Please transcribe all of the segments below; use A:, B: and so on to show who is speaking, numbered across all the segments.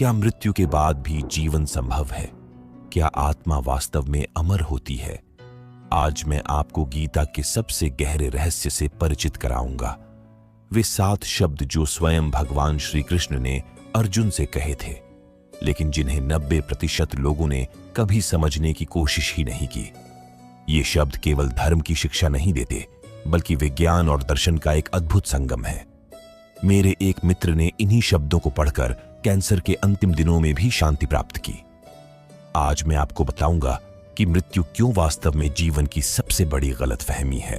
A: क्या मृत्यु के बाद भी जीवन संभव है? क्या आत्मा वास्तव में अमर होती है? आज मैं आपको गीता के सबसे गहरे रहस्य से परिचित कराऊंगा। वे 7 शब्द जो स्वयं भगवान श्री कृष्ण ने अर्जुन से कहे थे, लेकिन जिन्हें 90% लोगों ने कभी समझने की कोशिश ही नहीं की। ये शब्द केवल धर्म की शिक्षा नहीं देते, बल्कि विज्ञान और दर्शन का एक अद्भुत संगम है। मेरे एक मित्र ने इन्हीं शब्दों को पढ़कर कैंसर के अंतिम दिनों में भी शांति प्राप्त की। आज मैं आपको बताऊंगा कि मृत्यु क्यों वास्तव में जीवन की सबसे बड़ी गलतफहमी है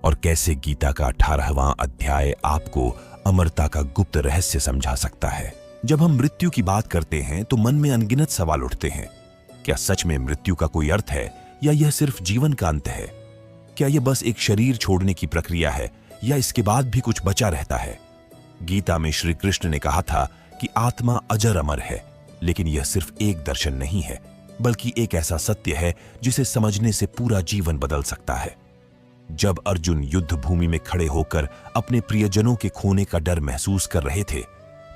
A: और कैसे गीता का 18वां अध्याय आपको अमरता का गुप्त रहस्य समझा सकता है। जब हम मृत्यु की बात करते हैं तो मन में अनगिनत सवाल उठते हैं। क्या सच में मृत्यु का कोई अर्थ है, या यह सिर्फ जीवन का अंत है? क्या यह बस एक शरीर छोड़ने की प्रक्रिया है, या इसके बाद भी कुछ बचा रहता है? गीता में श्री कृष्ण ने कहा था कि आत्मा अजर अमर है, लेकिन यह सिर्फ एक दर्शन नहीं है, बल्कि एक ऐसा सत्य है जिसे समझने से पूरा जीवन बदल सकता है। जब अर्जुन युद्ध भूमि में खड़े होकर अपने प्रियजनों के खोने का डर महसूस कर रहे थे,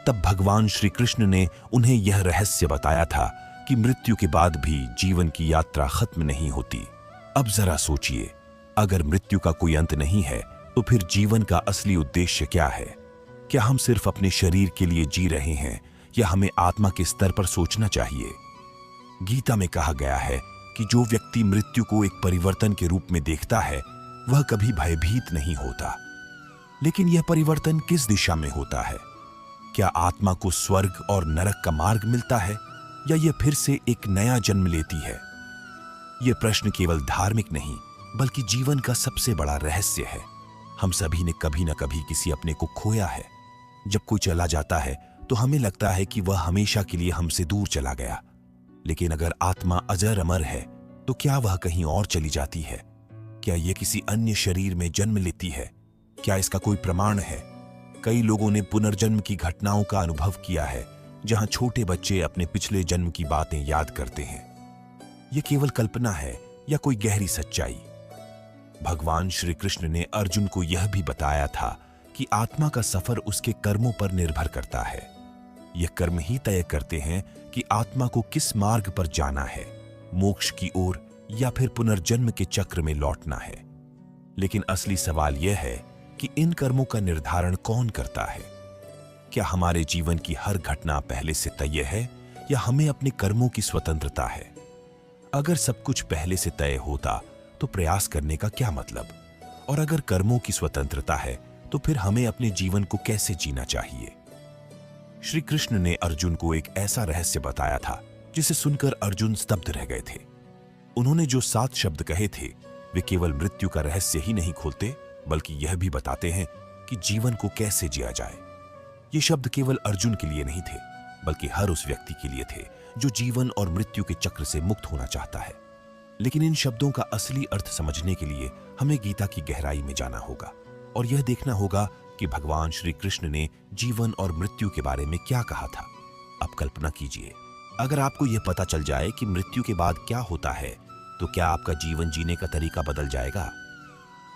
A: तब भगवान श्री कृष्ण ने उन्हें यह रहस्य बताया था कि मृत्यु के बाद भी जीवन की यात्रा खत्म नहीं होती। अब जरा सोचिए, अगर मृत्यु का कोई अंत नहीं है, तो फिर जीवन का असली उद्देश्य क्या है? क्या हम सिर्फ अपने शरीर के लिए जी रहे हैं, या हमें आत्मा के स्तर पर सोचना चाहिए? गीता में कहा गया है कि जो व्यक्ति मृत्यु को एक परिवर्तन के रूप में देखता है, वह कभी भयभीत नहीं होता। लेकिन यह परिवर्तन किस दिशा में होता है? क्या आत्मा को स्वर्ग और नरक का मार्ग मिलता है, या यह फिर से एक नया जन्म लेती है? यह प्रश्न केवल धार्मिक नहीं, बल्कि जीवन का सबसे बड़ा रहस्य है। हम सभी ने कभी न कभी किसी अपने को खोया है। जब कोई चला जाता है तो हमें लगता है कि वह हमेशा के लिए हमसे दूर चला गया। लेकिन अगर आत्मा अजर अमर है, तो क्या वह कहीं और चली जाती है? क्या यह किसी अन्य शरीर में जन्म लेती है? क्या इसका कोई प्रमाण है? कई लोगों ने पुनर्जन्म की घटनाओं का अनुभव किया है, जहां छोटे बच्चे अपने पिछले जन्म की बातें याद करते हैं। यह केवल कल्पना है या कोई गहरी सच्चाई? भगवान श्री कृष्ण ने अर्जुन को यह भी बताया था कि आत्मा का सफर उसके कर्मों पर निर्भर करता है। यह कर्म ही तय करते हैं कि आत्मा को किस मार्ग पर जाना है, मोक्ष की ओर या फिर पुनर्जन्म के चक्र में लौटना है। लेकिन असली सवाल यह है कि इन कर्मों का निर्धारण कौन करता है? क्या हमारे जीवन की हर घटना पहले से तय है, या हमें अपने कर्मों की स्वतंत्रता है? अगर सब कुछ पहले से तय होता तो प्रयास करने का क्या मतलब? और अगर कर्मों की स्वतंत्रता है, तो फिर हमें अपने जीवन को कैसे जीना चाहिए? श्री कृष्ण ने अर्जुन को एक ऐसा रहस्य बताया था जिसे सुनकर अर्जुन स्तब्ध रह गए थे। उन्होंने जो 7 शब्द कहे थे, वे केवल मृत्यु का रहस्य ही नहीं खोलते, बल्कि यह भी बताते हैं कि जीवन को कैसे जिया जाए। ये शब्द केवल अर्जुन के लिए नहीं थे, बल्कि हर उस व्यक्ति के लिए थे जो जीवन और मृत्यु के चक्र से मुक्त होना चाहता है। लेकिन इन शब्दों का असली अर्थ समझने के लिए हमें गीता की गहराई में जाना होगा और यह देखना होगा कि भगवान श्री कृष्ण ने जीवन और मृत्यु के बारे में क्या कहा था। अब कल्पना कीजिए, अगर आपको यह पता चल जाए कि मृत्यु के बाद क्या होता है, तो क्या आपका जीवन जीने का तरीका बदल जाएगा?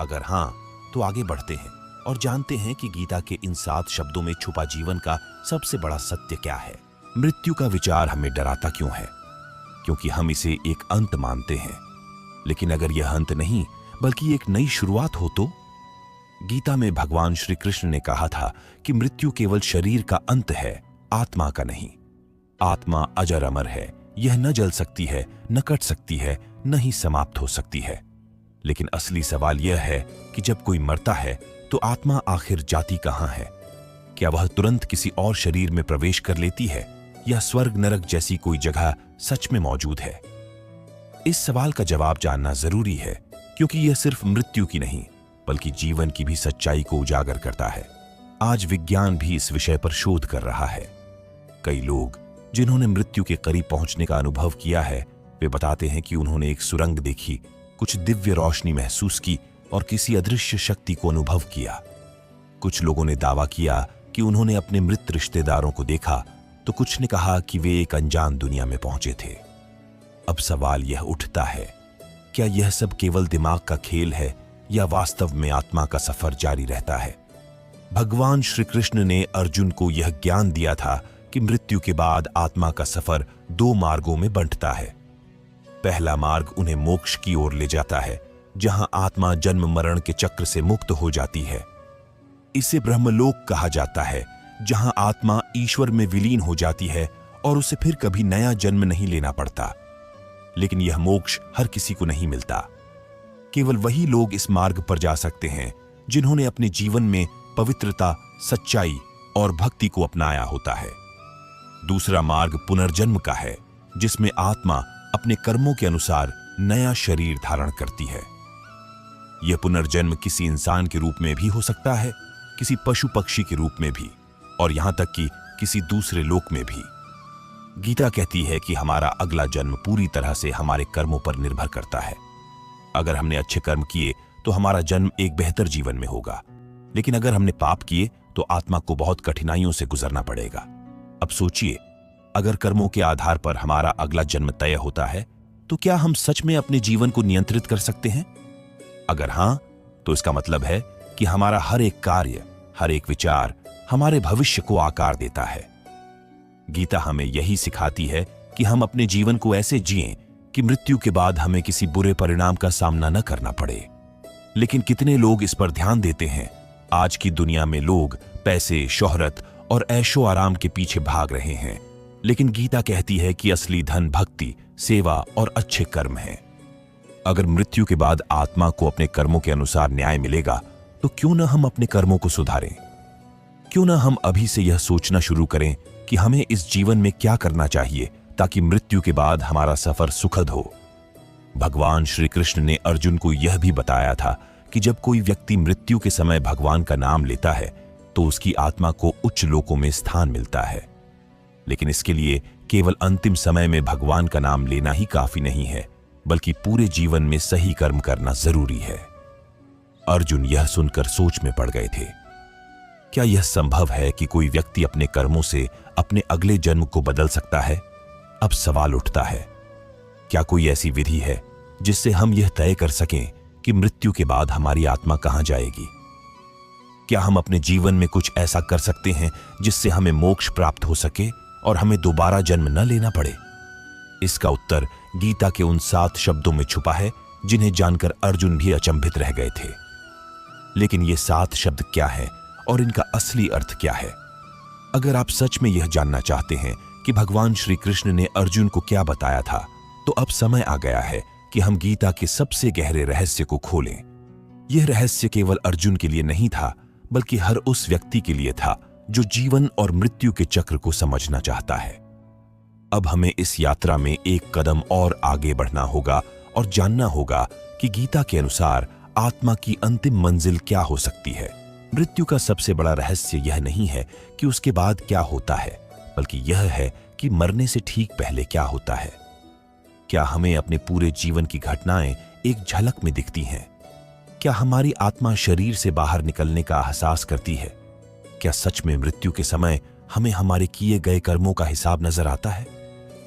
A: अगर हाँ, तो आगे बढ़ते हैं और जानते हैं कि गीता के इन 7 शब्दों में छुपा जीवन का सबसे बड़ा सत्य क्या है। मृत्यु का विचार हमें डराता क्यों है? क्योंकि हम इसे एक अंत मानते हैं। लेकिन अगर यह अंत नहीं, बल्कि एक नई शुरुआत हो तो? गीता में भगवान श्री कृष्ण ने कहा था कि मृत्यु केवल शरीर का अंत है, आत्मा का नहीं। आत्मा अजर अमर है, यह न जल सकती है, न कट सकती है, न ही समाप्त हो सकती है। लेकिन असली सवाल यह है कि जब कोई मरता है तो आत्मा आखिर जाती कहां है? क्या वह तुरंत किसी और शरीर में प्रवेश कर लेती है, या स्वर्ग नरक जैसी कोई जगह सच में मौजूद है? इस सवाल का जवाब जानना जरूरी है, क्योंकि यह सिर्फ मृत्यु की नहीं, बल्कि जीवन की भी सच्चाई को उजागर करता है। आज विज्ञान भी इस विषय पर शोध कर रहा है। कई लोग जिन्होंने मृत्यु के करीब पहुंचने का अनुभव किया है, वे बताते हैं कि उन्होंने एक सुरंग देखी, कुछ दिव्य रोशनी महसूस की और किसी अदृश्य शक्ति को अनुभव किया। कुछ लोगों ने दावा किया कि उन्होंने अपने मृत रिश्तेदारों को देखा, तो कुछ ने कहा कि वे एक अनजान दुनिया में पहुंचे थे। अब सवाल यह उठता है, क्या यह सब केवल दिमाग का खेल है, या वास्तव में आत्मा का सफर जारी रहता है? भगवान श्री कृष्ण ने अर्जुन को यह ज्ञान दिया था कि मृत्यु के बाद आत्मा का सफर दो मार्गों में बंटता है। पहला मार्ग उन्हें मोक्ष की ओर ले जाता है, जहां आत्मा जन्म मरण के चक्र से मुक्त हो जाती है। इसे ब्रह्मलोक कहा जाता है, जहां आत्मा ईश्वर में विलीन हो जाती है और उसे फिर कभी नया जन्म नहीं लेना पड़ता। लेकिन यह मोक्ष हर किसी को नहीं मिलता। केवल वही लोग इस मार्ग पर जा सकते हैं जिन्होंने अपने जीवन में पवित्रता, सच्चाई और भक्ति को अपनाया होता है। दूसरा मार्ग पुनर्जन्म का है, जिसमें आत्मा अपने कर्मों के अनुसार नया शरीर धारण करती है। यह पुनर्जन्म किसी इंसान के रूप में भी हो सकता है, किसी पशु पक्षी के रूप में भी, और यहां तक कि किसी दूसरे लोक में भी। गीता कहती है कि हमारा अगला जन्म पूरी तरह से हमारे कर्मों पर निर्भर करता है। अगर हमने अच्छे कर्म किए तो हमारा जन्म एक बेहतर जीवन में होगा, लेकिन अगर हमने पाप किए तो आत्मा को बहुत कठिनाइयों से गुजरना पड़ेगा। अब सोचिए, अगर कर्मों के आधार पर हमारा अगला जन्म तय होता है, तो क्या हम सच में अपने जीवन को नियंत्रित कर सकते हैं? अगर हां, तो इसका मतलब है कि हमारा हर एक कार्य, हर एक विचार हमारे भविष्य को आकार देता है। गीता हमें यही सिखाती है कि हम अपने जीवन को ऐसे जिएं कि मृत्यु के बाद हमें किसी बुरे परिणाम का सामना न करना पड़े। लेकिन कितने लोग इस पर ध्यान देते हैं? आज की दुनिया में लोग पैसे, शोहरत और ऐशो आराम के पीछे भाग रहे हैं, लेकिन गीता कहती है कि असली धन भक्ति, सेवा और अच्छे कर्म है। अगर मृत्यु के बाद आत्मा को अपने कर्मों के अनुसार न्याय मिलेगा, तो क्यों न हम अपने कर्मों को सुधारें? क्यों न हम अभी से यह सोचना शुरू करें कि हमें इस जीवन में क्या करना चाहिए ताकि मृत्यु के बाद हमारा सफर सुखद हो। भगवान श्री कृष्ण ने अर्जुन को यह भी बताया था कि जब कोई व्यक्ति मृत्यु के समय भगवान का नाम लेता है तो उसकी आत्मा को उच्च लोकों में स्थान मिलता है। लेकिन इसके लिए केवल अंतिम समय में भगवान का नाम लेना ही काफी नहीं है, बल्कि पूरे जीवन में सही कर्म करना जरूरी है। अर्जुन यह सुनकर सोच में पड़ गए थे। क्या यह संभव है कि कोई व्यक्ति अपने कर्मों से अपने अगले जन्म को बदल सकता है? अब सवाल उठता है, क्या कोई ऐसी विधि है जिससे हम यह तय कर सकें कि मृत्यु के बाद हमारी आत्मा कहां जाएगी? क्या हम अपने जीवन में कुछ ऐसा कर सकते हैं जिससे हमें मोक्ष प्राप्त हो सके और हमें दोबारा जन्म न लेना पड़े? इसका उत्तर गीता के उन 7 शब्दों में छुपा है, जिन्हें जानकर अर्जुन भी अचंभित रह गए थे। लेकिन ये 7 शब्द क्या हैं और इनका असली अर्थ क्या है? अगर आप सच में यह जानना चाहते हैं कि भगवान श्री कृष्ण ने अर्जुन को क्या बताया था, तो अब समय आ गया है कि हम गीता के सबसे गहरे रहस्य को खोलें। यह रहस्य केवल अर्जुन के लिए नहीं था, बल्कि हर उस व्यक्ति के लिए था जो जीवन और मृत्यु के चक्र को समझना चाहता है। अब हमें इस यात्रा में एक कदम और आगे बढ़ना होगा और जानना होगा कि गीता के अनुसार आत्मा की अंतिम मंजिल क्या हो सकती है। मृत्यु का सबसे बड़ा रहस्य यह नहीं है कि उसके बाद क्या होता है, बल्कि यह है कि मरने से ठीक पहले क्या होता है। क्या हमें अपने पूरे जीवन की घटनाएं एक झलक में दिखती हैं? क्या हमारी आत्मा शरीर से बाहर निकलने का एहसास करती है? क्या सच में मृत्यु के समय हमें हमारे किए गए कर्मों का हिसाब नजर आता है?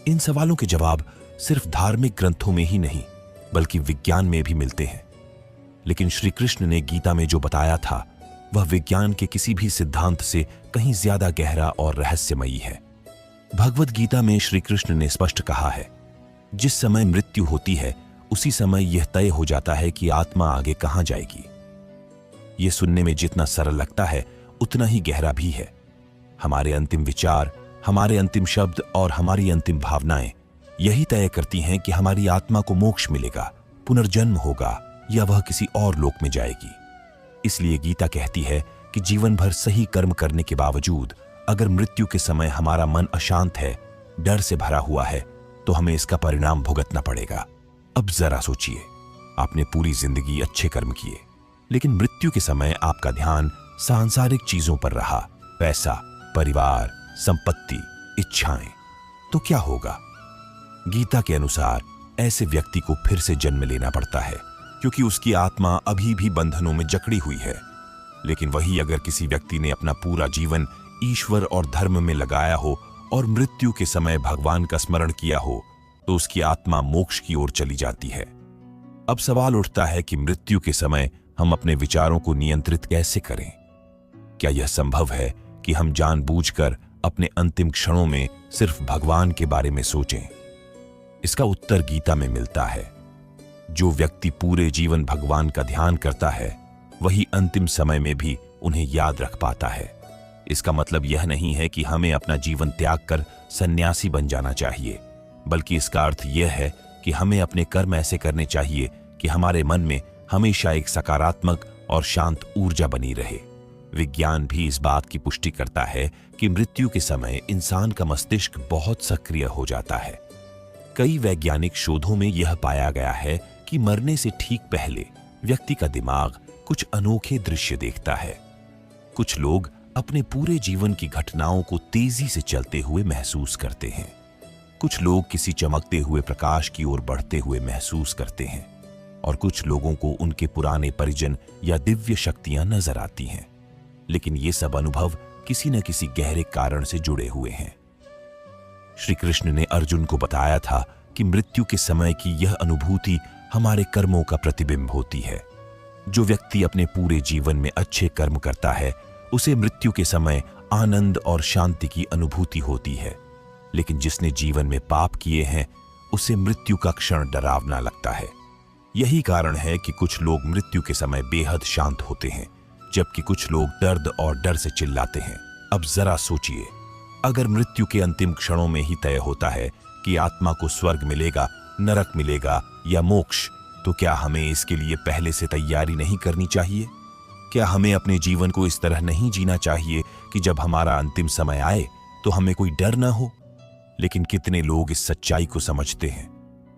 A: इन सवालों के जवाब सिर्फ धार्मिक ग्रंथों में ही नहीं, बल्कि विज्ञान में भी मिलते हैं। लेकिन श्री कृष्ण ने गीता में जो बताया था, वह विज्ञान के किसी भी सिद्धांत से कहीं ज्यादा गहरा और रहस्यमयी है। भगवद गीता में श्री कृष्ण ने स्पष्ट कहा है, जिस समय मृत्यु होती है उसी समय यह तय हो जाता है कि आत्मा आगे कहां जाएगी। यह सुनने में जितना सरल लगता है, उतना ही गहरा भी है। हमारे अंतिम विचार, हमारे अंतिम शब्द और हमारी अंतिम भावनाएं यही तय करती हैं कि हमारी आत्मा को मोक्ष मिलेगा, पुनर्जन्म होगा या वह किसी और लोक में जाएगी। इसलिए गीता कहती है कि जीवन भर सही कर्म करने के बावजूद अगर मृत्यु के समय हमारा मन अशांत है, डर से भरा हुआ है, तो हमें इसका परिणाम भुगतना पड़ेगा। अब जरा सोचिए, आपने पूरी जिंदगी अच्छे कर्म किए, लेकिन मृत्यु के समय आपका ध्यान सांसारिक चीजों पर रहा, पैसा, परिवार, संपत्ति, इच्छाएं, तो क्या होगा? गीता के अनुसार ऐसे व्यक्ति को फिर से जन्म लेना पड़ता है, क्योंकि उसकी आत्मा अभी भी बंधनों में जकड़ी हुई है। लेकिन वही अगर किसी व्यक्ति ने अपना पूरा जीवन ईश्वर और धर्म में लगाया हो और मृत्यु के समय भगवान का स्मरण किया हो, तो उसकी आत्मा मोक्ष की ओर चली जाती है। अब सवाल उठता है कि मृत्यु के समय हम अपने विचारों को नियंत्रित कैसे करें? क्या यह संभव है कि हम जानबूझकर अपने अंतिम क्षणों में सिर्फ भगवान के बारे में सोचें? इसका उत्तर गीता में मिलता है। जो व्यक्ति पूरे जीवन भगवान का ध्यान करता है वही अंतिम समय में भी उन्हें याद रख पाता है। इसका मतलब यह नहीं है कि हमें अपना जीवन त्याग कर सन्यासी बन जाना चाहिए, बल्कि इसका अर्थ यह है कि हमें अपने कर्म ऐसे करने चाहिए कि हमारे मन में हमेशा एक सकारात्मक और शांत ऊर्जा बनी रहे। विज्ञान भी इस बात की पुष्टि करता है कि मृत्यु के समय इंसान का मस्तिष्क बहुत सक्रिय हो जाता है। कई वैज्ञानिक शोधों में यह पाया गया है कि मरने से ठीक पहले व्यक्ति का दिमाग कुछ अनोखे दृश्य देखता है। कुछ लोग अपने पूरे जीवन की घटनाओं को तेजी से चलते हुए महसूस करते हैं। कुछ लोग किसी चमकते हुए प्रकाश की ओर बढ़ते हुए महसूस करते हैं और कुछ लोगों को उनके पुराने परिजन या दिव्य शक्तियां नजर आती हैं। लेकिन ये सब अनुभव किसी न किसी गहरे कारण से जुड़े हुए हैं। श्री कृष्ण ने अर्जुन को बताया था कि मृत्यु के समय की यह अनुभूति हमारे कर्मों का प्रतिबिंब होती है। जो व्यक्ति अपने पूरे जीवन में अच्छे कर्म करता है उसे मृत्यु के समय आनंद और शांति की अनुभूति होती है, लेकिन जिसने जीवन में पाप किए हैं उसे मृत्यु का क्षण डरावना लगता है। यही कारण है कि कुछ लोग मृत्यु के समय बेहद शांत होते हैं, जबकि कुछ लोग दर्द और डर से चिल्लाते हैं। अब जरा सोचिए, अगर मृत्यु के अंतिम क्षणों में ही तय होता है कि आत्मा को स्वर्ग मिलेगा, नरक मिलेगा या मोक्ष, तो क्या हमें इसके लिए पहले से तैयारी नहीं करनी चाहिए? क्या हमें अपने जीवन को इस तरह नहीं जीना चाहिए कि जब हमारा अंतिम समय आए तो हमें कोई डर न हो? लेकिन कितने लोग इस सच्चाई को समझते हैं?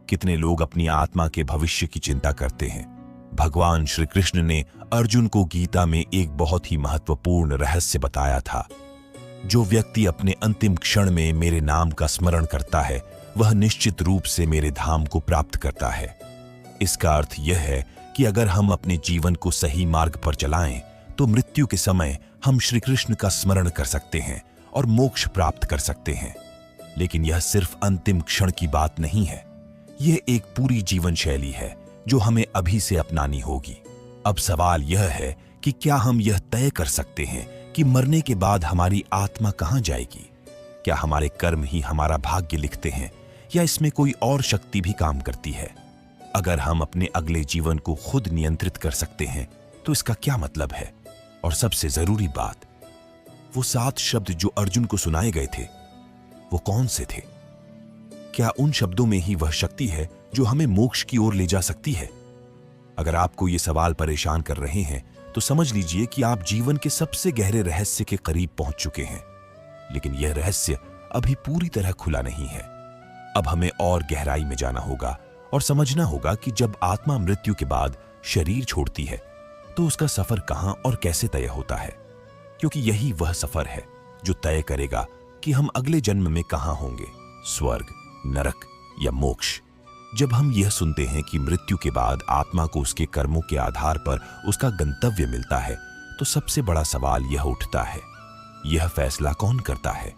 A: कितने लोग अपनी आत्मा के भविष्य की चिंता करते हैं? भगवान श्री कृष्ण ने अर्जुन को गीता में एक बहुत ही महत्वपूर्ण रहस्य बताया था। जो व्यक्ति अपने अंतिम क्षण में मेरे नाम का स्मरण करता है वह निश्चित रूप से मेरे धाम को प्राप्त करता है। इसका अर्थ यह है कि अगर हम अपने जीवन को सही मार्ग पर चलाएं तो मृत्यु के समय हम श्री कृष्ण का स्मरण कर सकते हैं और मोक्ष प्राप्त कर सकते हैं। लेकिन यह सिर्फ अंतिम क्षण की बात नहीं है, यह एक पूरी जीवन शैली है जो हमें अभी से अपनानी होगी। अब सवाल यह है कि क्या हम यह तय कर सकते हैं कि मरने के बाद हमारी आत्मा कहां जाएगी? क्या हमारे कर्म ही हमारा भाग्य लिखते हैं या इसमें कोई और शक्ति भी काम करती है? अगर हम अपने अगले जीवन को खुद नियंत्रित कर सकते हैं तो इसका क्या मतलब है? और सबसे जरूरी बात, वो 7 शब्द जो अर्जुन को सुनाए गए थे वो कौन से थे? क्या उन शब्दों में ही वह शक्ति है जो हमें मोक्ष की ओर ले जा सकती है? अगर आपको ये सवाल परेशान कर रहे हैं तो समझ लीजिए कि आप जीवन के सबसे गहरे रहस्य के करीब पहुंच चुके हैं। लेकिन यह रहस्य अभी पूरी तरह खुला नहीं है। अब हमें और गहराई में जाना होगा और समझना होगा कि जब आत्मा मृत्यु के बाद शरीर छोड़ती है तो उसका सफर कहां और कैसे तय होता है, क्योंकि यही वह सफर है जो तय करेगा कि हम अगले जन्म में कहां होंगे, स्वर्ग, नरक या मोक्ष। जब हम यह सुनते हैं कि मृत्यु के बाद आत्मा को उसके कर्मों के आधार पर उसका गंतव्य मिलता है तो सबसे बड़ा सवाल यह उठता है, यह फैसला कौन करता है?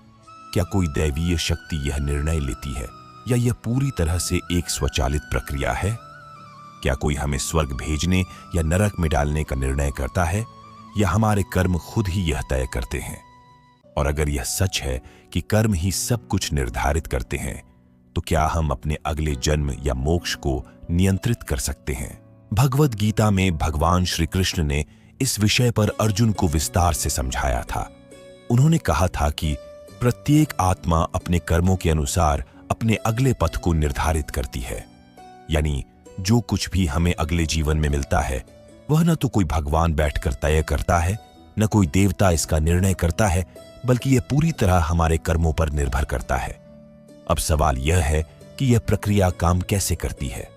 A: क्या कोई दैवीय शक्ति यह निर्णय लेती है या यह पूरी तरह से एक स्वचालित प्रक्रिया है? क्या कोई हमें स्वर्ग भेजने या नरक में डालने का निर्णय करता है या हमारे कर्म खुद ही यह तय करते हैं? और अगर यह सच है कि कर्म ही सब कुछ निर्धारित करते हैं तो क्या हम अपने अगले जन्म या मोक्ष को नियंत्रित कर सकते हैं? भगवद गीता में भगवान श्री कृष्ण ने इस विषय पर अर्जुन को विस्तार से समझाया था। उन्होंने कहा था कि प्रत्येक आत्मा अपने कर्मों के अनुसार अपने अगले पथ को निर्धारित करती है। यानी जो कुछ भी हमें अगले जीवन में मिलता है वह न तो कोई भगवान बैठकर तय करता है, न कोई देवता इसका निर्णय करता है, बल्कि यह पूरी तरह हमारे कर्मों पर निर्भर करता है। अब सवाल यह है कि यह प्रक्रिया काम कैसे करती है?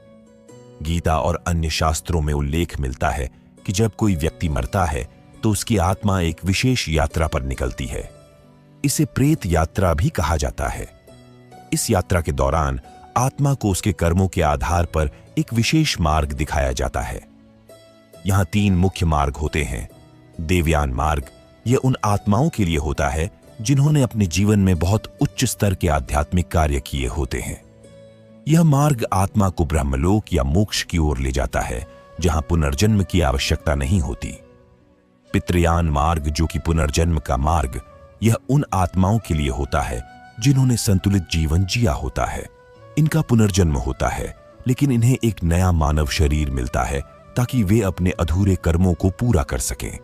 A: गीता और अन्य शास्त्रों में उल्लेख मिलता है कि जब कोई व्यक्ति मरता है तो उसकी आत्मा एक विशेष यात्रा पर निकलती है। इसे प्रेत यात्रा भी कहा जाता है। इस यात्रा के दौरान आत्मा को उसके कर्मों के आधार पर एक विशेष मार्ग दिखाया जाता है। यहां 3 मुख्य मार्ग होते हैं। देवयान मार्ग, यह उन आत्माओं के लिए होता है जिन्होंने अपने जीवन में बहुत उच्च स्तर के आध्यात्मिक कार्य किए होते हैं। यह मार्ग आत्मा को ब्रह्मलोक या मोक्ष की ओर ले जाता है, जहां पुनर्जन्म की आवश्यकता नहीं होती। पितृयान मार्ग, जो कि पुनर्जन्म का मार्ग, यह उन आत्माओं के लिए होता है जिन्होंने संतुलित जीवन जिया होता है। इनका पुनर्जन्म होता है, लेकिन इन्हें एक नया मानव शरीर मिलता है ताकि वे अपने अधूरे कर्मों को पूरा कर सकें।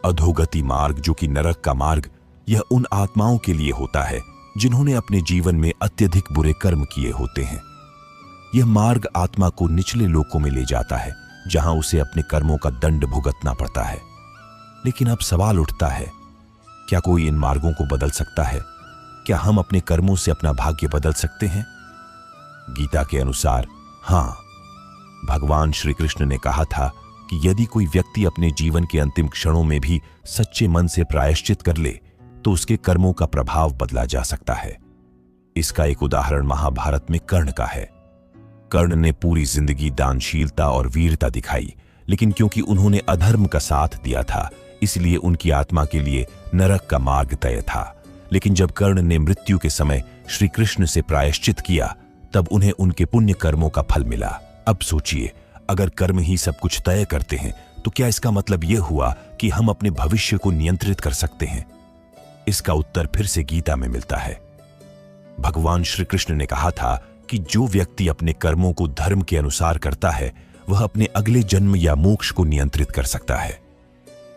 A: अधोगति मार्ग, जो कि नरक का मार्ग, यह उन आत्माओं के लिए होता है जिन्होंने अपने जीवन में अत्यधिक बुरे कर्म किए होते हैं। यह मार्ग आत्मा को निचले लोकों में ले जाता है, जहां उसे अपने कर्मों का दंड भुगतना पड़ता है। लेकिन अब सवाल उठता है, क्या कोई इन मार्गों को बदल सकता है? क्या हम अपने कर्मों से अपना भाग्य बदल सकते हैं? गीता के अनुसार हाँ। भगवान श्री कृष्ण ने कहा था कि यदि कोई व्यक्ति अपने जीवन के अंतिम क्षणों में भी सच्चे मन से प्रायश्चित कर ले तो उसके कर्मों का प्रभाव बदला जा सकता है। इसका एक उदाहरण महाभारत में कर्ण का है। कर्ण ने पूरी जिंदगी दानशीलता और वीरता दिखाई, लेकिन क्योंकि उन्होंने अधर्म का साथ दिया था, इसलिए उनकी आत्मा के लिए नरक का मार्ग तय था। लेकिन जब कर्ण ने मृत्यु के समय श्री कृष्ण से प्रायश्चित किया, तब उन्हें उनके पुण्य कर्मों का फल मिला। अब सोचिए, अगर कर्म ही सब कुछ तय करते हैं, तो क्या इसका मतलब यह हुआ कि हम अपने भविष्य को नियंत्रित कर सकते हैं? इसका उत्तर फिर से गीता में मिलता है। भगवान श्री कृष्ण ने कहा था कि जो व्यक्ति अपने कर्मों को धर्म के अनुसार करता है, वह अपने अगले जन्म या मोक्ष को नियंत्रित कर सकता है।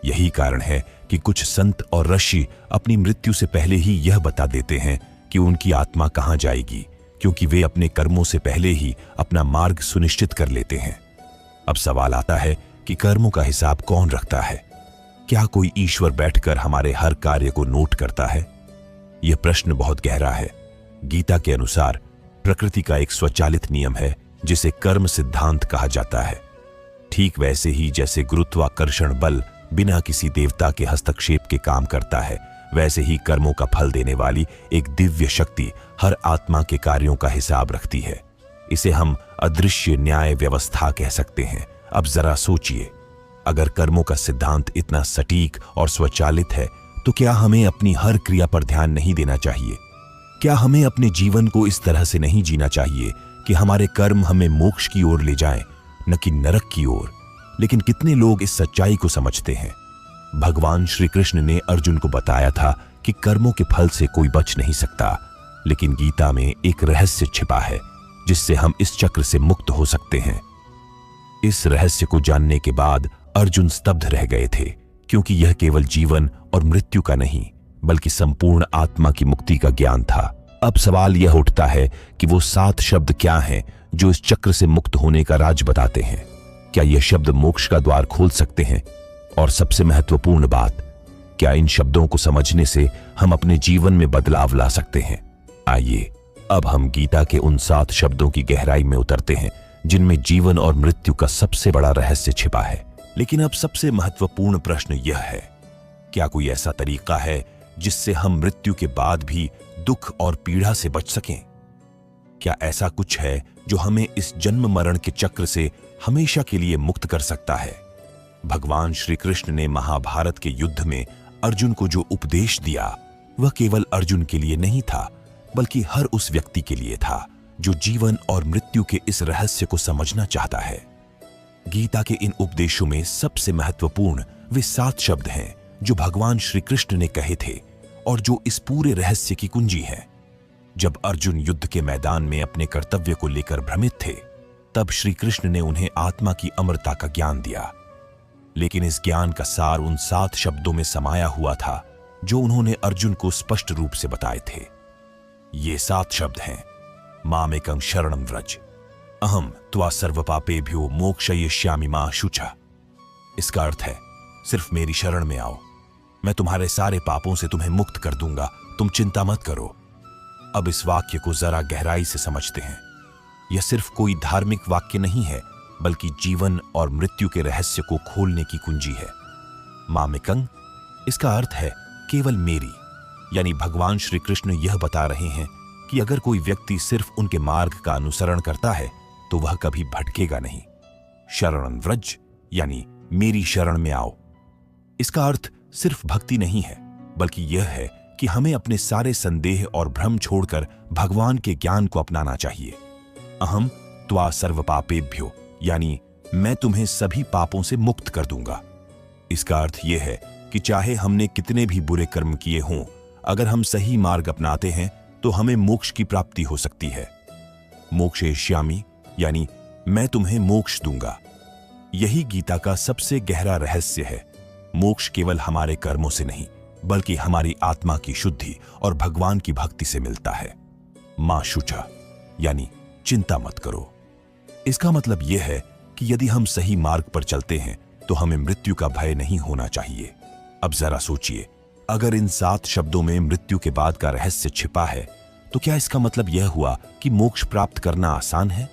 A: यही कारण है कि कुछ संत और ऋषि अपनी मृत्यु से पहले ही यह बता देते हैं कि उनकी आत्मा कहां जाएगी, क्योंकि वे अपने कर्मों से पहले ही अपना मार्ग सुनिश्चित कर लेते हैं। अब सवाल आता है कि कर्मों का हिसाब कौन रखता है? क्या कोई ईश्वर बैठकर हमारे हर कार्य को नोट करता है? यह प्रश्न बहुत गहरा है। गीता के अनुसार प्रकृति का एक स्वचालित नियम है जिसे कर्म सिद्धांत कहा जाता है। ठीक वैसे ही जैसे गुरुत्वाकर्षण बल बिना किसी देवता के हस्तक्षेप के काम करता है, वैसे ही कर्मों का फल देने वाली एक दिव्य शक्ति हर आत्मा के कार्यों का हिसाब रखती है। इसे हम अदृश्य न्याय व्यवस्था कह सकते हैं। अब जरा सोचिए, अगर कर्मों का सिद्धांत इतना सटीक और स्वचालित है, तो क्या हमें अपनी हर क्रिया पर ध्यान नहीं देना चाहिए? क्या हमें अपने जीवन को इस तरह से नहीं जीना चाहिए कि हमारे कर्म हमें मोक्ष की ओर ले जाएं, न कि नरक की ओर? लेकिन कितने लोग इस सच्चाई को समझते हैं? भगवान श्री कृष्ण ने अर्जुन को बताया था कि कर्मों के फल से कोई बच नहीं सकता, लेकिन गीता में एक रहस्य छिपा है जिससे हम इस चक्र से मुक्त हो सकते हैं। इस रहस्य को जानने के बाद अर्जुन स्तब्ध रह गए थे, क्योंकि यह केवल जीवन और मृत्यु का नहीं, बल्कि संपूर्ण आत्मा की मुक्ति का ज्ञान था। अब सवाल यह उठता है कि वो 7 शब्द क्या हैं जो इस चक्र से मुक्त होने का राज बताते हैं? क्या यह शब्द मोक्ष का द्वार खोल सकते हैं? और सबसे महत्वपूर्ण बात, क्या इन शब्दों को समझने से हम अपने जीवन में बदलाव ला सकते हैं? आइए अब हम गीता के उन 7 शब्दों की गहराई में उतरते हैं जिनमें जीवन और मृत्यु का सबसे बड़ा रहस्य छिपा है। लेकिन अब सबसे महत्वपूर्ण प्रश्न यह है, क्या कोई ऐसा तरीका है जिससे हम मृत्यु के बाद भी दुख और पीड़ा से बच सकें? क्या ऐसा कुछ है जो हमें इस जन्म मरण के चक्र से हमेशा के लिए मुक्त कर सकता है? भगवान श्री कृष्ण ने महाभारत के युद्ध में अर्जुन को जो उपदेश दिया, वह केवल अर्जुन के लिए नहीं था, बल्कि हर उस व्यक्ति के लिए था जो जीवन और मृत्यु के इस रहस्य को समझना चाहता है। गीता के इन उपदेशों में सबसे महत्वपूर्ण वे 7 शब्द हैं जो भगवान श्री कृष्ण ने कहे थे और जो इस पूरे रहस्य की कुंजी है। जब अर्जुन युद्ध के मैदान में अपने कर्तव्य को लेकर भ्रमित थे, तब श्री कृष्ण ने उन्हें आत्मा की अमरता का ज्ञान दिया। लेकिन इस ज्ञान का सार उन 7 शब्दों में समाया हुआ था जो उन्होंने अर्जुन को स्पष्ट रूप से बताए थे। ये 7 शब्द हैं, मामेकं शरणं व्रज, अहम त्वा सर्व पापेभ्यो मोक्षयिष्यामि मा शुचा। इसका अर्थ है, सिर्फ मेरी शरण में आओ, मैं तुम्हारे सारे पापों से तुम्हें मुक्त कर दूंगा, तुम चिंता मत करो। अब इस वाक्य को जरा गहराई से समझते हैं। यह सिर्फ कोई धार्मिक वाक्य नहीं है, बल्कि जीवन और मृत्यु के रहस्य को खोलने की कुंजी है। मामेकं, इसका अर्थ है केवल मेरी, यानी भगवान श्री कृष्ण यह बता रहे हैं कि अगर कोई व्यक्ति सिर्फ उनके मार्ग का अनुसरण करता है तो वह कभी भटकेगा नहीं। शरणं व्रज, यानी मेरी शरण में आओ। इसका अर्थ सिर्फ भक्ति नहीं है, बल्कि यह है कि हमें अपने सारे संदेह और भ्रम छोड़कर भगवान के ज्ञान को अपनाना चाहिए। अहम त्वा सर्व पापेभ्यो, यानी मैं तुम्हें सभी पापों से मुक्त कर दूंगा। इसका अर्थ यह है कि चाहे हमने कितने भी बुरे कर्म किए हों, अगर हम सही मार्ग अपनाते हैं तो हमें मोक्ष की प्राप्ति हो सकती है। मोक्षयिष्यामि यानी मैं तुम्हें मोक्ष दूंगा। यही गीता का सबसे गहरा रहस्य है। मोक्ष केवल हमारे कर्मों से नहीं बल्कि हमारी आत्मा की शुद्धि और भगवान की भक्ति से मिलता है। मां शुचा यानी चिंता मत करो। इसका मतलब यह है कि यदि हम सही मार्ग पर चलते हैं तो हमें मृत्यु का भय नहीं होना चाहिए। अब जरा सोचिए, अगर इन 7 शब्दों में मृत्यु के बाद का रहस्य छिपा है तो क्या इसका मतलब यह हुआ कि मोक्ष प्राप्त करना आसान है?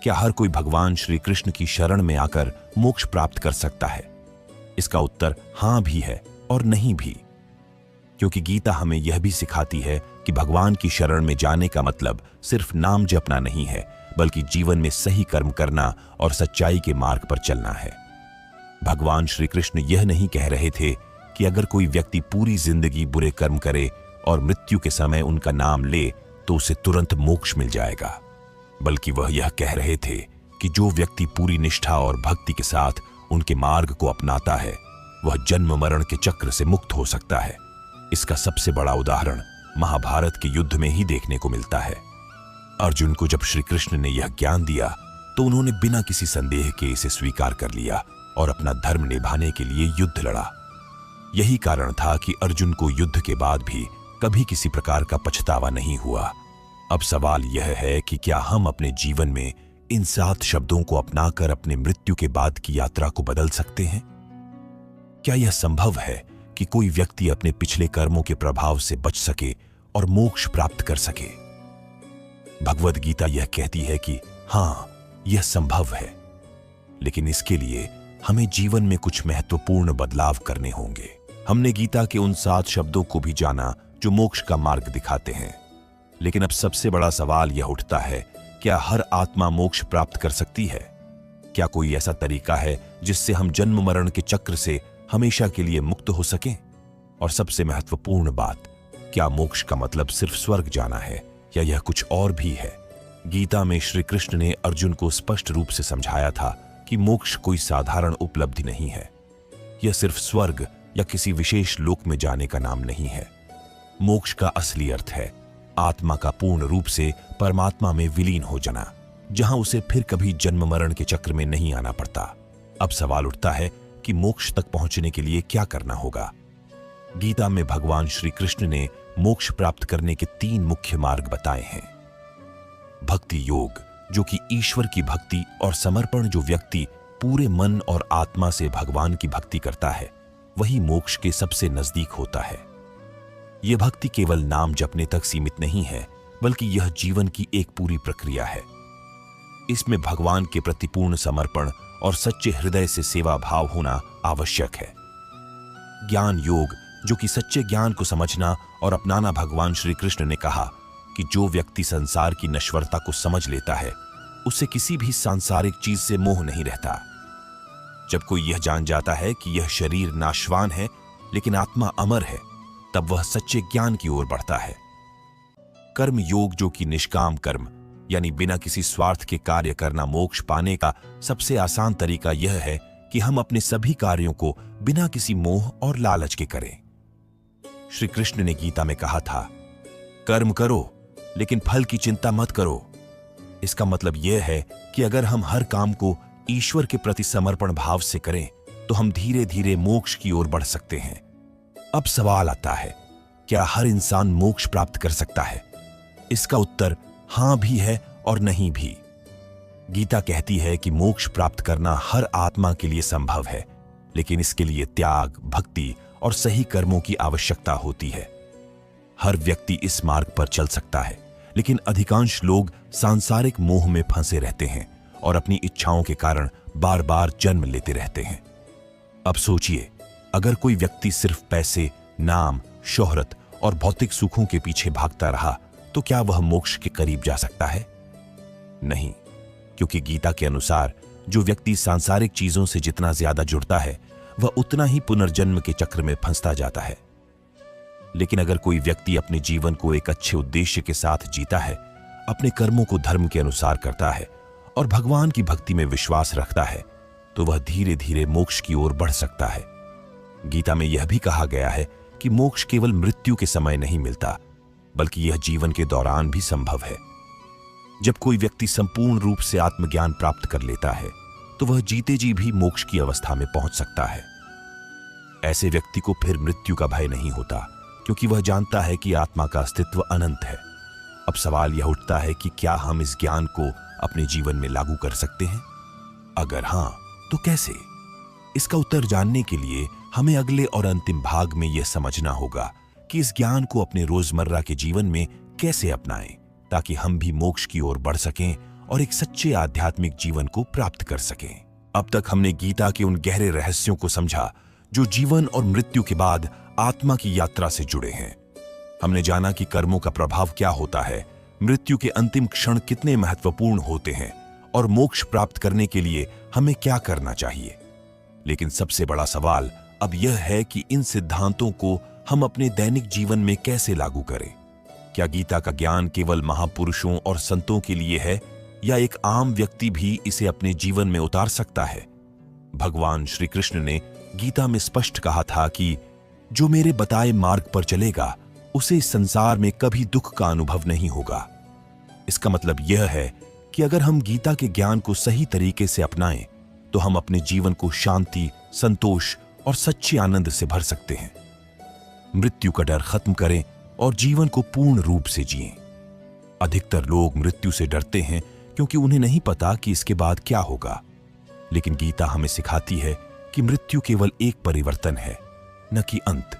A: क्या हर कोई भगवान श्री कृष्ण की शरण में आकर मोक्ष प्राप्त कर सकता है? इसका उत्तर हां भी है और नहीं भी, क्योंकि गीता हमें यह भी सिखाती है कि भगवान की शरण में जाने का मतलब सिर्फ नाम जपना नहीं है बल्कि जीवन में सही कर्म करना और सच्चाई के मार्ग पर चलना है। भगवान श्री कृष्ण यह नहीं कह रहे थे कि अगर कोई व्यक्ति पूरी जिंदगी बुरे कर्म करे और मृत्यु के समय उनका नाम ले तो उसे तुरंत मोक्ष मिल जाएगा, बल्कि वह यह कह रहे थे कि जो व्यक्ति पूरी निष्ठा और भक्ति के साथ उनके मार्ग को अपनाता है वह जन्म मरण के चक्र से मुक्त हो सकता है। इसका सबसे बड़ा उदाहरण महाभारत के युद्ध में ही देखने को मिलता है। अर्जुन को जब श्री कृष्ण ने यह ज्ञान दिया तो उन्होंने बिना किसी संदेह के इसे स्वीकार कर लिया और अपना धर्म निभाने के लिए युद्ध लड़ा। यही कारण था कि अर्जुन को युद्ध के बाद भी कभी किसी प्रकार का पछतावा नहीं हुआ। अब सवाल यह है कि क्या हम अपने जीवन में इन 7 शब्दों को अपनाकर अपने मृत्यु के बाद की यात्रा को बदल सकते हैं? क्या यह संभव है कि कोई व्यक्ति अपने पिछले कर्मों के प्रभाव से बच सके और मोक्ष प्राप्त कर सके? भगवद गीता यह कहती है कि हां, यह संभव है, लेकिन इसके लिए हमें जीवन में कुछ महत्वपूर्ण बदलाव करने होंगे। हमने गीता के उन 7 शब्दों को भी जाना जो मोक्ष का मार्ग दिखाते हैं, लेकिन अब सबसे बड़ा सवाल यह उठता है, क्या हर आत्मा मोक्ष प्राप्त कर सकती है? क्या कोई ऐसा तरीका है जिससे हम जन्म मरण के चक्र से हमेशा के लिए मुक्त हो सकें? और सबसे महत्वपूर्ण बात, क्या मोक्ष का मतलब सिर्फ स्वर्ग जाना है या यह कुछ और भी है? गीता में श्री कृष्ण ने अर्जुन को स्पष्ट रूप से समझाया था कि मोक्ष कोई साधारण उपलब्धि नहीं है। यह सिर्फ स्वर्ग या किसी विशेष लोक में जाने का नाम नहीं है। मोक्ष का असली अर्थ है आत्मा का पूर्ण रूप से परमात्मा में विलीन हो जाना, जहां उसे फिर कभी जन्म मरण के चक्र में नहीं आना पड़ता। अब सवाल उठता है कि मोक्ष तक पहुंचने के लिए क्या करना होगा? गीता में भगवान श्री कृष्ण ने मोक्ष प्राप्त करने के 3 मुख्य मार्ग बताए हैं। भक्ति योग, जो कि ईश्वर की भक्ति और समर्पण, जो व्यक्ति पूरे मन और आत्मा से भगवान की भक्ति करता है वही मोक्ष के सबसे नजदीक होता है। यह भक्ति केवल नाम जपने तक सीमित नहीं है बल्कि यह जीवन की एक पूरी प्रक्रिया है। इसमें भगवान के प्रति पूर्ण समर्पण और सच्चे हृदय से सेवा भाव होना आवश्यक है। ज्ञान योग, जो कि सच्चे ज्ञान को समझना और अपनाना। भगवान श्री कृष्ण ने कहा कि जो व्यक्ति संसार की नश्वरता को समझ लेता है उसे किसी भी सांसारिक चीज से मोह नहीं रहता। जब कोई यह जान जाता है कि यह शरीर नाशवान है लेकिन आत्मा अमर है, तब वह सच्चे ज्ञान की ओर बढ़ता है। कर्म योग, जो कि निष्काम कर्म यानी बिना किसी स्वार्थ के कार्य करना। मोक्ष पाने का सबसे आसान तरीका यह है कि हम अपने सभी कार्यों को बिना किसी मोह और लालच के करें। श्री कृष्ण ने गीता में कहा था, कर्म करो लेकिन फल की चिंता मत करो। इसका मतलब यह है कि अगर हम हर काम को ईश्वर के प्रति समर्पण भाव से करें तो हम धीरे धीरे मोक्ष की ओर बढ़ सकते हैं। अब सवाल आता है, क्या हर इंसान मोक्ष प्राप्त कर सकता है? इसका उत्तर हां भी है और नहीं भी। गीता कहती है कि मोक्ष प्राप्त करना हर आत्मा के लिए संभव है, लेकिन इसके लिए त्याग, भक्ति और सही कर्मों की आवश्यकता होती है। हर व्यक्ति इस मार्ग पर चल सकता है, लेकिन अधिकांश लोग सांसारिक मोह में फंसे रहते हैं और अपनी इच्छाओं के कारण बार बार जन्म लेते रहते हैं। अब सोचिए, अगर कोई व्यक्ति सिर्फ पैसे, नाम, शोहरत और भौतिक सुखों के पीछे भागता रहा तो क्या वह मोक्ष के करीब जा सकता है? नहीं, क्योंकि गीता के अनुसार जो व्यक्ति सांसारिक चीजों से जितना ज्यादा जुड़ता है वह उतना ही पुनर्जन्म के चक्र में फंसता जाता है। लेकिन अगर कोई व्यक्ति अपने जीवन को एक अच्छे उद्देश्य के साथ जीता है, अपने कर्मों को धर्म के अनुसार करता है और भगवान की भक्ति में विश्वास रखता है, तो वह धीरे धीरे मोक्ष की ओर बढ़ सकता है। गीता में यह भी कहा गया है कि मोक्ष केवल मृत्यु के समय नहीं मिलता, बल्कि यह जीवन के दौरान भी संभव है। जब कोई व्यक्ति संपूर्ण रूप से आत्मज्ञान प्राप्त कर लेता है तो वह जीते जी भी मोक्ष की अवस्था में पहुंच सकता है। ऐसे व्यक्ति को फिर मृत्यु का भय नहीं होता, क्योंकि वह जानता है कि आत्मा का अस्तित्व अनंत है। अब सवाल यह उठता है कि क्या हम इस ज्ञान को अपने जीवन में लागू कर सकते हैं? अगर हां, तो कैसे? इसका उत्तर जानने के लिए हमें अगले और अंतिम भाग में यह समझना होगा कि इस ज्ञान को अपने रोजमर्रा के जीवन में कैसे अपनाएं, ताकि हम भी मोक्ष की ओर बढ़ सकें और एक सच्चे आध्यात्मिक जीवन को प्राप्त कर सकें। अब तक हमने गीता के उन गहरे रहस्यों को समझा जो जीवन और मृत्यु के बाद आत्मा की यात्रा से जुड़े हैं। हमने जाना कि कर्मों का प्रभाव क्या होता है, मृत्यु के अंतिम क्षण कितने महत्वपूर्ण होते हैं और मोक्ष प्राप्त करने के लिए हमें क्या करना चाहिए। लेकिन सबसे बड़ा सवाल अब यह है कि इन सिद्धांतों को हम अपने दैनिक जीवन में कैसे लागू करें। क्या गीता का ज्ञान केवल महापुरुषों और संतों के लिए है, या एक आम व्यक्ति भी इसे अपने जीवन में उतार सकता है? भगवान श्री कृष्ण ने गीता में स्पष्ट कहा था कि जो मेरे बताए मार्ग पर चलेगा उसे इस संसार में कभी दुख का अनुभव नहीं होगा। इसका मतलब यह है कि अगर हम गीता के ज्ञान को सही तरीके से अपनाएं तो हम अपने जीवन को शांति, संतोष और सच्चे आनंद से भर सकते हैं। मृत्यु का डर खत्म करें और जीवन को पूर्ण रूप से जिएं। अधिकतर लोग मृत्यु से डरते हैं क्योंकि उन्हें नहीं पता कि इसके बाद क्या होगा। लेकिन गीता हमें सिखाती है कि मृत्यु केवल एक परिवर्तन है, न कि अंत।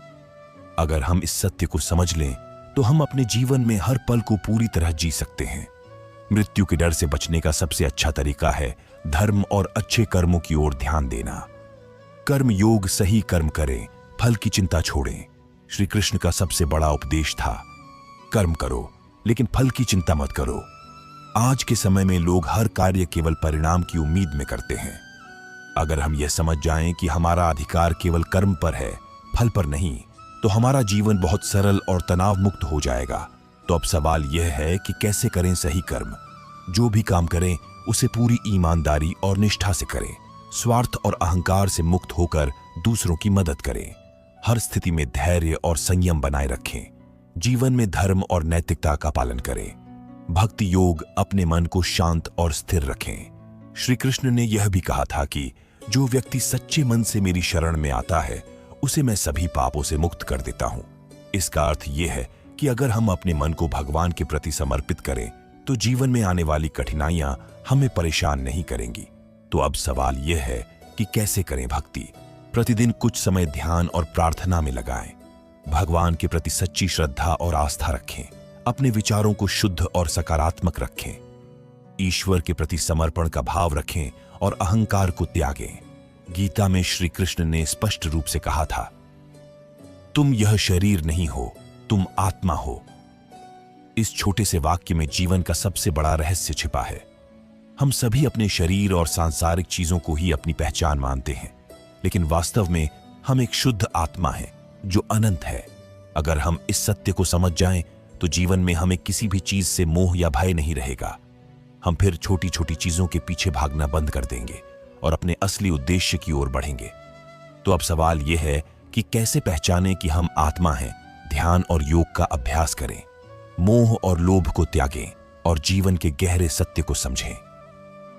A: अगर हम इस सत्य को समझ लें तो हम अपने जीवन में हर पल को पूरी तरह जी सकते हैं। मृत्यु के डर से बचने का सबसे अच्छा तरीका है धर्म और अच्छे कर्मों की ओर ध्यान देना। कर्म योग सही कर्म करें, फल की चिंता छोड़ें। श्री कृष्ण का सबसे बड़ा उपदेश था, कर्म करो लेकिन फल की चिंता मत करो। आज के समय में लोग हर कार्य केवल परिणाम की उम्मीद में करते हैं। अगर हम यह समझ जाएं कि हमारा अधिकार केवल कर्म पर है, फल पर नहीं, तो हमारा जीवन बहुत सरल और तनाव मुक्त हो जाएगा। तो अब सवाल यह है कि कैसे करें सही कर्म। जो भी काम करें उसे पूरी ईमानदारी और निष्ठा से करें। स्वार्थ और अहंकार से मुक्त होकर दूसरों की मदद करें। हर स्थिति में धैर्य और संयम बनाए रखें। जीवन में धर्म और नैतिकता का पालन करें। भक्ति योग अपने मन को शांत और स्थिर रखें। श्री कृष्ण ने यह भी कहा था कि जो व्यक्ति सच्चे मन से मेरी शरण में आता है उसे मैं सभी पापों से मुक्त कर देता हूं। इसका अर्थ यह है कि अगर हम अपने मन को भगवान के प्रति समर्पित करें तो जीवन में आने वाली कठिनाइयां हमें परेशान नहीं करेंगी। तो अब सवाल यह है कि कैसे करें भक्ति। प्रतिदिन कुछ समय ध्यान और प्रार्थना में लगाएं। भगवान के प्रति सच्ची श्रद्धा और आस्था रखें। अपने विचारों को शुद्ध और सकारात्मक रखें। ईश्वर के प्रति समर्पण का भाव रखें और अहंकार को त्यागें। गीता में श्री कृष्ण ने स्पष्ट रूप से कहा था, तुम यह शरीर नहीं हो, तुम आत्मा हो। इस छोटे से वाक्य में जीवन का सबसे बड़ा रहस्य छिपा है। हम सभी अपने शरीर और सांसारिक चीजों को ही अपनी पहचान मानते हैं, लेकिन वास्तव में हम एक शुद्ध आत्मा हैं जो अनंत है। अगर हम इस सत्य को समझ जाएं तो जीवन में हमें किसी भी चीज से मोह या भय नहीं रहेगा। हम फिर छोटी छोटी चीजों के पीछे भागना बंद कर देंगे और अपने असली उद्देश्य की ओर बढ़ेंगे। तो अब सवाल यह है कि कैसे पहचानें कि हम आत्मा हैं। ध्यान और योग का अभ्यास करें। मोह और लोभ को त्यागें और जीवन के गहरे सत्य को समझें।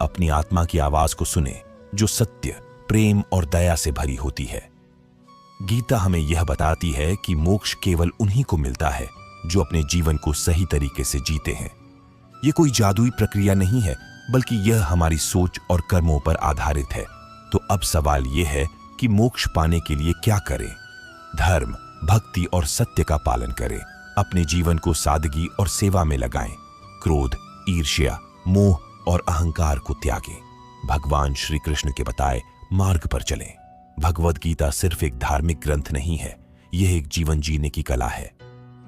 A: अपनी आत्मा की आवाज को सुनें जो सत्य, प्रेम और दया से भरी होती है। गीता हमें यह बताती है कि मोक्ष केवल उन्हीं को मिलता है जो अपने जीवन को सही तरीके से जीते हैं। यह कोई जादुई प्रक्रिया नहीं है, बल्कि यह हमारी सोच और कर्मों पर आधारित है। तो अब सवाल यह है कि मोक्ष पाने के लिए क्या करें। धर्म, भक्ति और सत्य का पालन करें। अपने जीवन को सादगी और सेवा में लगाएं। क्रोध, ईर्ष्या, मोह और अहंकार को त्यागें। भगवान श्री कृष्ण के बताए मार्ग पर चलें। भगवद गीता सिर्फ एक धार्मिक ग्रंथ नहीं है, यह एक जीवन जीने की कला है।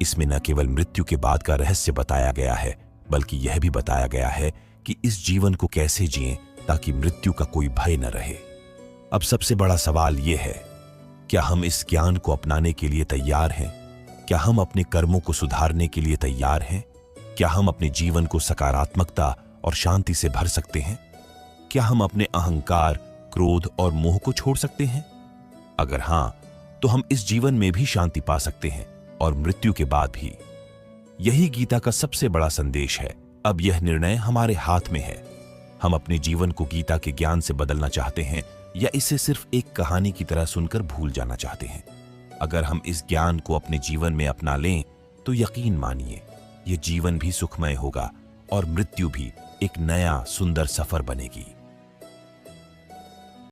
A: इसमें न केवल मृत्यु के बाद का रहस्य बताया गया है, बल्कि यह भी बताया गया है कि इस जीवन को कैसे जिएं ताकि मृत्यु का कोई भय न रहे। अब सबसे बड़ा सवाल यह है, क्या हम इस ज्ञान को अपनाने के लिए तैयार हैं? क्या हम अपने कर्मों को सुधारने के लिए तैयार हैं? क्या हम अपने जीवन को सकारात्मकता और शांति से भर सकते हैं? क्या हम अपने अहंकार, क्रोध और मोह को छोड़ सकते हैं? अगर हां, तो हम इस जीवन में भी शांति पा सकते हैं और मृत्यु के बाद भी। यही गीता का सबसे बड़ा संदेश है। अब यह निर्णय हमारे हाथ में है। हम अपने जीवन को गीता के ज्ञान से बदलना चाहते हैं या इसे सिर्फ एक कहानी की तरह सुनकर भूल जाना चाहते हैं। अगर हम इस ज्ञान को अपने जीवन में अपना लें तो यकीन मानिए, ये जीवन भी सुखमय होगा और मृत्यु भी एक नया सुंदर सफर बनेगी।